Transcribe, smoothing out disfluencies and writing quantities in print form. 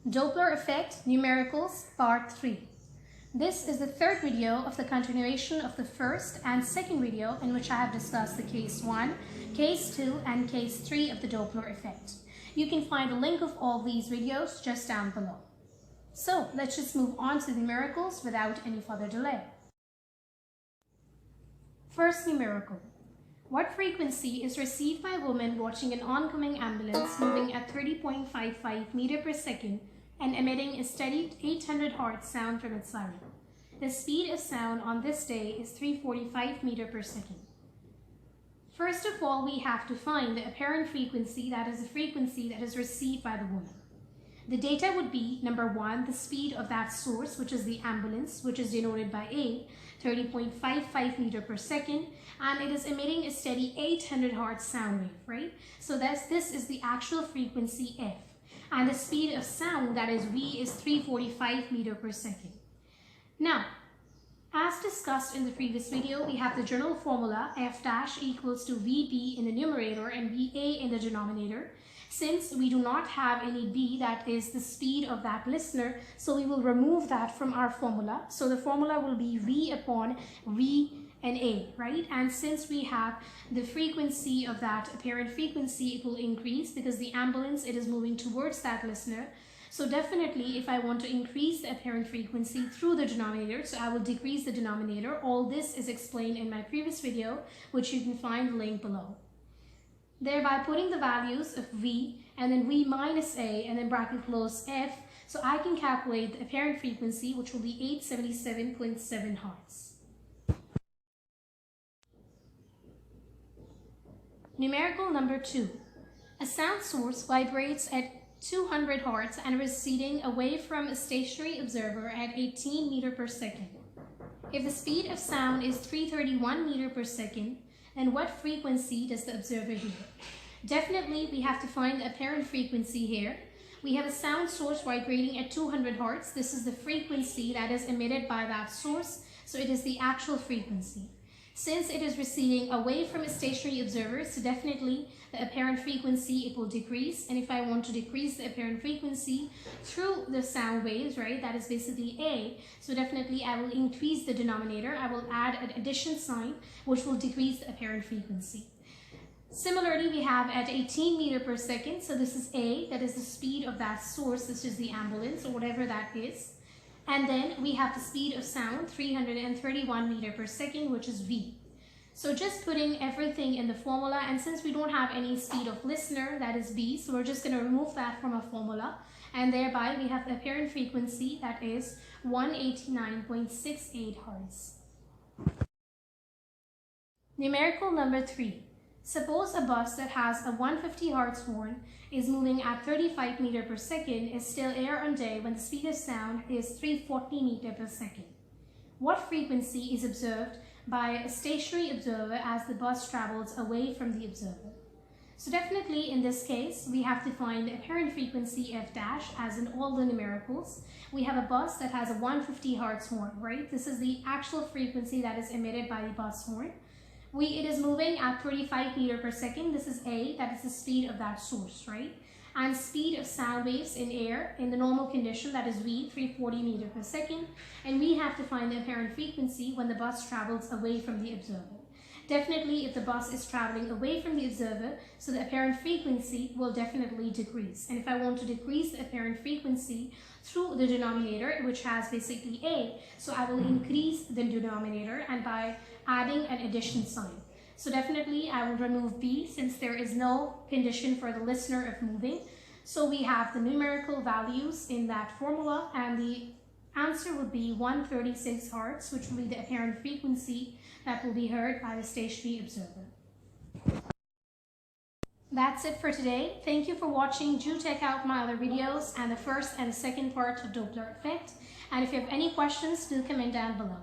Doppler Effect, Numericals, Part 3. This is the third video of the continuation of the first and second video in which I have discussed the case 1, case 2 and case 3 of the Doppler Effect. You can find a link of all these videos just down below. So let's just move on to numericals without any further delay. First numerical. What frequency is received by a woman watching an oncoming ambulance moving at 30.55 meters per second and emitting a steady 800 Hz sound from its siren? The speed of sound on this day is 345 meters per second. First of all, we have to find the apparent frequency, that is the frequency that is received by the woman. The data would be, number 1, the speed of that source, which is the ambulance, which is denoted by A, 30.55 meters per second, and it is emitting a steady 800 Hz sound wave, right? So this is the actual frequency F. And the speed of sound, that is V, is 345 meters per second. Now, as discussed in the previous video, we have the general formula F dash equals to VB in the numerator and VA in the denominator. Since we do not have any B, that is the speed of that listener, so we will remove that from our formula. So the formula will be V upon V and A, right? And since we have the frequency of that apparent frequency, it will increase because the ambulance, it is moving towards that listener. So definitely, if I want to increase the apparent frequency through the denominator, so I will decrease the denominator. All this is explained in my previous video, which you can find the link below. Thereby putting the values of V and then V minus A and then bracket close F, so I can calculate the apparent frequency, which will be 877.7 Hz. Numerical number 2. A sound source vibrates at 200 Hz and receding away from a stationary observer at 18 meters per second. If the speed of sound is 331 meters per second, then what frequency does the observer hear? Definitely, we have to find the apparent frequency here. We have a sound source vibrating at 200 Hz. This is the frequency that is emitted by that source, so it is the actual frequency. Since it is receding away from a stationary observer, so definitely the apparent frequency, it will decrease. And if I want to decrease the apparent frequency through the sound waves, right, that is basically A, so definitely I will increase the denominator. I will add an addition sign, which will decrease the apparent frequency. Similarly, we have at 18 meters per second, so this is A, that is the speed of that source, this is the ambulance or whatever that is. And then we have the speed of sound, 331 meters per second, which is V. So just putting everything in the formula, and since we don't have any speed of listener, that is B, so we're just going to remove that from our formula. And thereby we have the apparent frequency, that is 189.68 Hz. Numerical number 3. Suppose a bus that has a 150 Hz horn is moving at 35 meters per second is still air on day when the speed of sound is 340 meters per second. What frequency is observed by a stationary observer as the bus travels away from the observer? So definitely in this case, we have to find the apparent frequency F dash as in all the numericals. We have a bus that has a 150 Hz horn, right? This is the actual frequency that is emitted by the bus horn. It is moving at 35 meters per second. This is A, that is the speed of that source, right? And speed of sound waves in air in the normal condition, that is V, 340 meters per second. And we have to find the apparent frequency when the bus travels away from the observer. Definitely, if the bus is traveling away from the observer, so the apparent frequency will definitely decrease. And if I want to decrease the apparent frequency through the denominator, which has basically A, so I will increase the denominator and by adding an addition sign. So definitely I will remove B since there is no condition for the listener of moving. So we have the numerical values in that formula, and the answer would be 136 Hz, which will be the apparent frequency that will be heard by the stationary observer. That's it for today. Thank you for watching. Do check out my other videos and the first and the second part of Doppler Effect. And if you have any questions, do comment down below.